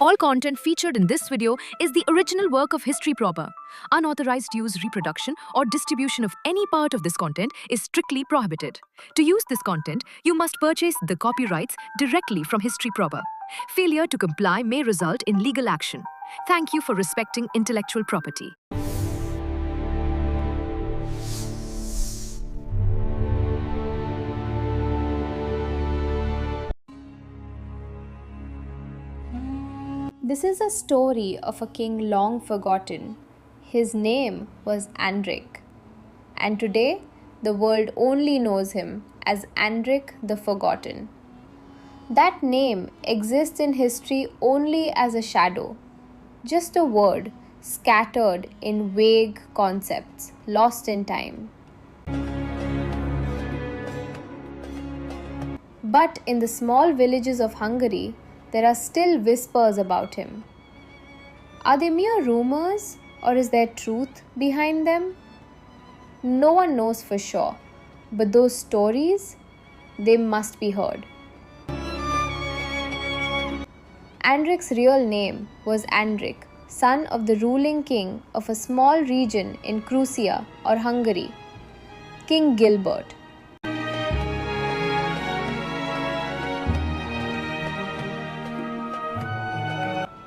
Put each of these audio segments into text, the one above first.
All content featured in this video is the original work of HistoryProber. Unauthorized use, reproduction, or distribution of any part of this content is strictly prohibited. To use this content, you must purchase the copyrights directly from HistoryProber. Failure to comply may result in legal action. Thank you for respecting intellectual property. This is a story of a king long forgotten. His name was Andrick, and today the world only knows him as Andrick the Forgotten. That name exists in history only as a shadow, just a word scattered in vague concepts, lost in time. But in the small villages of Hungary, there are still whispers about him. Are they mere rumors, or is there truth behind them? No one knows for sure, but those stories, they must be heard. Andrick's real name was Andrick, son of the ruling king of a small region in Prussia or Hungary, King Gilbert.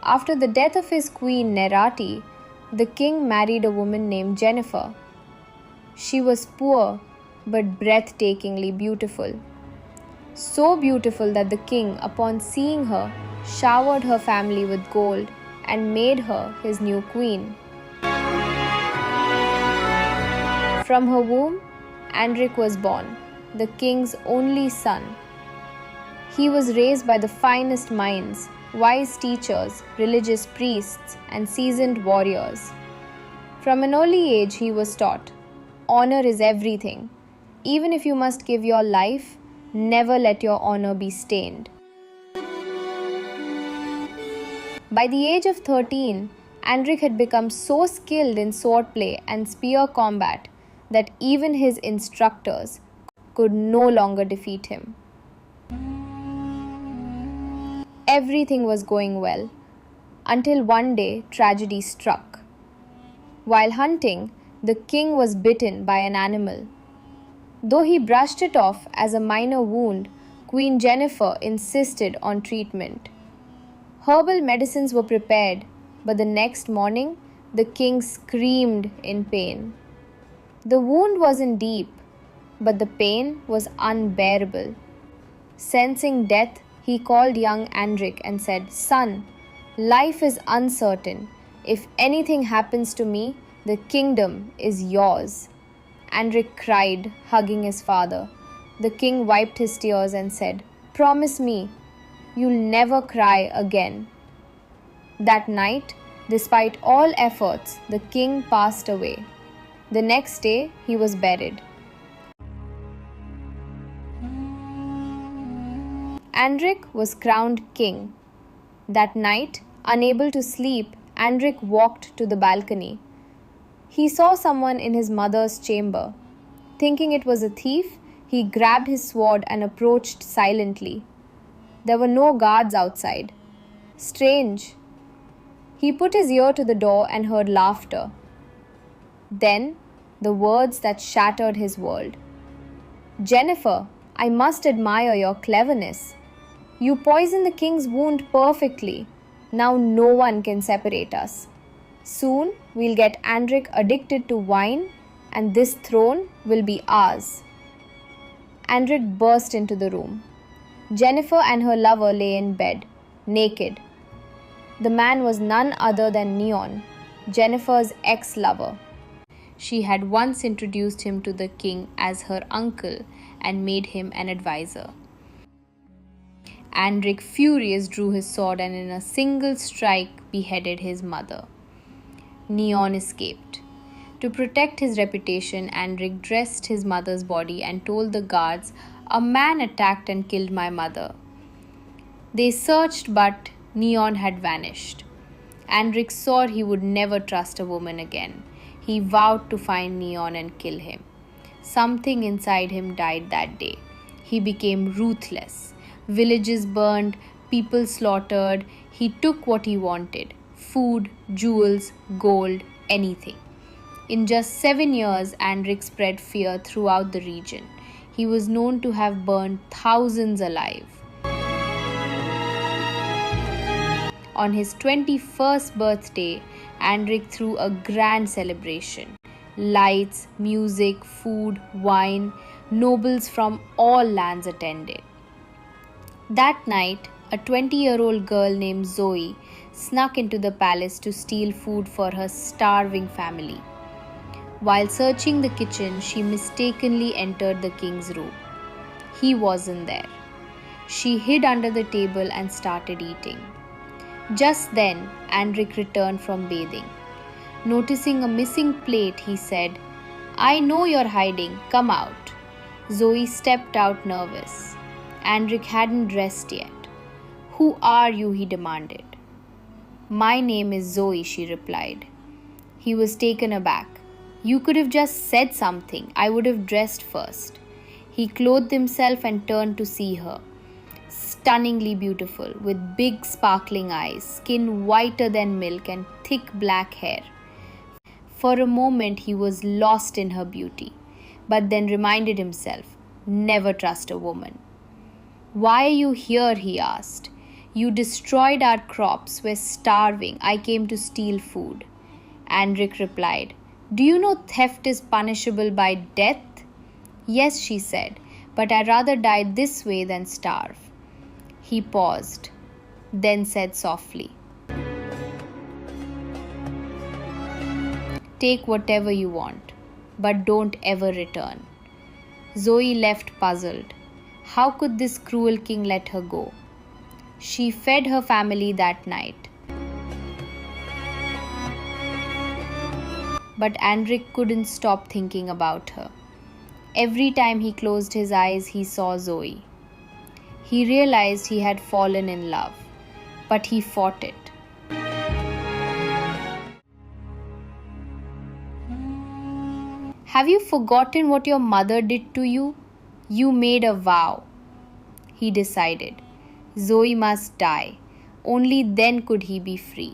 After the death of his queen Nerati, the king married a woman named Jennifer. She was poor but breathtakingly beautiful. So beautiful that the king, upon seeing her, showered her family with gold and made her his new queen. From her womb, Andrick was born, the king's only son. He was raised by the finest minds, wise teachers, religious priests, and seasoned warriors. From an early age, he was taught, honor is everything. Even if you must give your life, never let your honor be stained. By the age of 13, Andrick had become so skilled in swordplay and spear combat that even his instructors could no longer defeat him. Everything was going well, until one day tragedy struck. While hunting, the king was bitten by an animal. Though he brushed it off as a minor wound, Queen Jennifer insisted on treatment. Herbal medicines were prepared, but the next morning, the king screamed in pain. The wound wasn't deep, but the pain was unbearable. Sensing death, he called young Andrick and said, "Son, life is uncertain. If anything happens to me, the kingdom is yours." Andrick cried, hugging his father. The king wiped his tears and said, "Promise me, you'll never cry again." That night, despite all efforts, the king passed away. The next day, he was buried. Andrick was crowned king. That night, unable to sleep, Andrick walked to the balcony. He saw someone in his mother's chamber. Thinking it was a thief, he grabbed his sword and approached silently. There were no guards outside. Strange. He put his ear to the door and heard laughter. Then, the words that shattered his world. "Jennifer, I must admire your cleverness. You poisoned the king's wound perfectly. Now no one can separate us. Soon we'll get Andrick addicted to wine, and this throne will be ours." Andrick burst into the room. Jennifer and her lover lay in bed, naked. The man was none other than Neon, Jennifer's ex-lover. She had once introduced him to the king as her uncle and made him an advisor. Andrick, furious, drew his sword and in a single strike beheaded his mother. Neon escaped. To protect his reputation, Andrick dressed his mother's body and told the guards, "A man attacked and killed my mother." They searched, but Neon had vanished. Andrick swore he would never trust a woman again. He vowed to find Neon and kill him. Something inside him died that day. He became ruthless. Villages burned, people slaughtered. He took what he wanted: food, jewels, gold, anything. In just 7 years, Andrick spread fear throughout the region. He was known to have burned thousands alive. On his 21st birthday, Andrick threw a grand celebration. Lights, music, food, wine, nobles from all lands attended. That night, a 20-year-old girl named Zoe snuck into the palace to steal food for her starving family. While searching the kitchen, she mistakenly entered the king's room. He wasn't there. She hid under the table and started eating. Just then, Andrick returned from bathing. Noticing a missing plate, he said, "I know you're hiding, come out." Zoe stepped out nervous. Andrick hadn't dressed yet. "Who are you?" he demanded. "My name is Zoe," she replied. He was taken aback. "You could have just said something. I would have dressed first." He clothed himself and turned to see her. Stunningly beautiful, with big sparkling eyes, skin whiter than milk, and thick black hair. For a moment he was lost in her beauty, but then reminded himself, never trust a woman. "Why are you here?" he asked. "You destroyed our crops. We're starving. I came to steal food." Andrick replied, "Do you know theft is punishable by death?" "Yes," she said, "but I'd rather die this way than starve." He paused, then said softly, "Take whatever you want, but don't ever return." Zoe left puzzled. How could this cruel king let her go? She fed her family that night. But Andrick couldn't stop thinking about her. Every time he closed his eyes, he saw Zoe. He realized he had fallen in love, but he fought it. "Have you forgotten what your mother did to you? You made a vow." He decided. Zoe must die. Only then could he be free.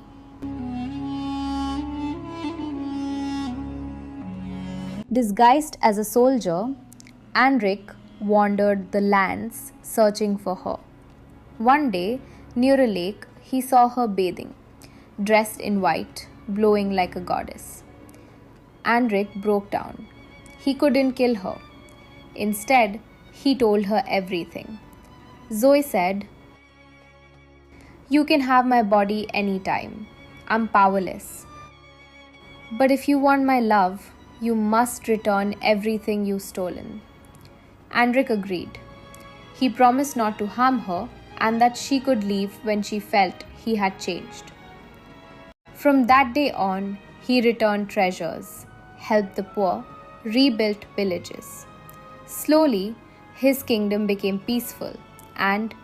Disguised as a soldier, Andrick wandered the lands searching for her. One day, near a lake, he saw her bathing, dressed in white, glowing like a goddess. Andrick broke down. He couldn't kill her. Instead, he told her everything. Zoe said, "You can have my body anytime. I'm powerless. But if you want my love, you must return everything you've stolen." Andrick agreed. He promised not to harm her and that she could leave when she felt he had changed. From that day on, he returned treasures, helped the poor, rebuilt villages. Slowly, his kingdom became peaceful and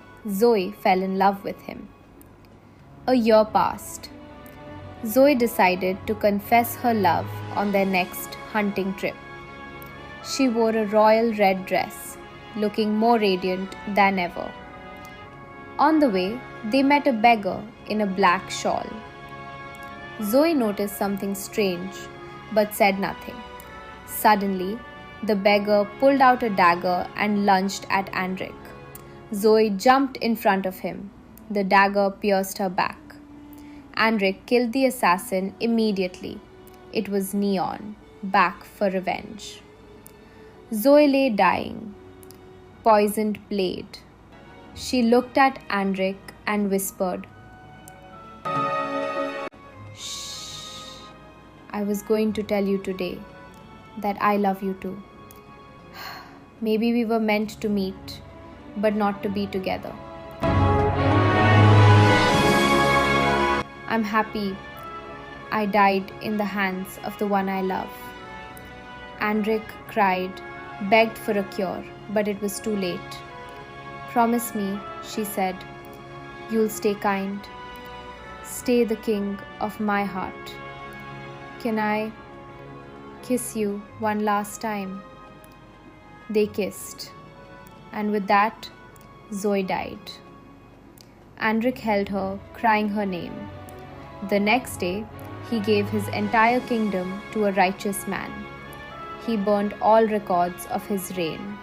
Zoe fell in love with him. A year passed. Zoe decided to confess her love on their next hunting trip. She wore a royal red dress, looking more radiant than ever. On the way, they met a beggar in a black shawl. Zoe noticed something strange, but said nothing. Suddenly, the beggar pulled out a dagger and lunged at Andrick. Zoe jumped in front of him. The dagger pierced her back. Andrick killed the assassin immediately. It was Neon, back for revenge. Zoe lay dying, poisoned blade. She looked at Andrick and whispered, "Shh, I was going to tell you today that I love you too. Maybe we were meant to meet, but not to be together. I'm happy I died in the hands of the one I love." Andrick cried, begged for a cure, but it was too late. "Promise me," she said, "you'll stay kind. Stay the king of my heart. Can I kiss you one last time?" They kissed, and with that, Zoe died. Andrick held her, crying her name. The next day, he gave his entire kingdom to a righteous man. He burned all records of his reign.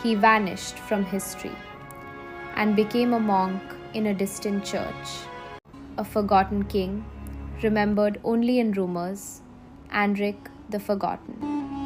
He vanished from history and became a monk in a distant church. A forgotten king, remembered only in rumors, Andrick the Forgotten.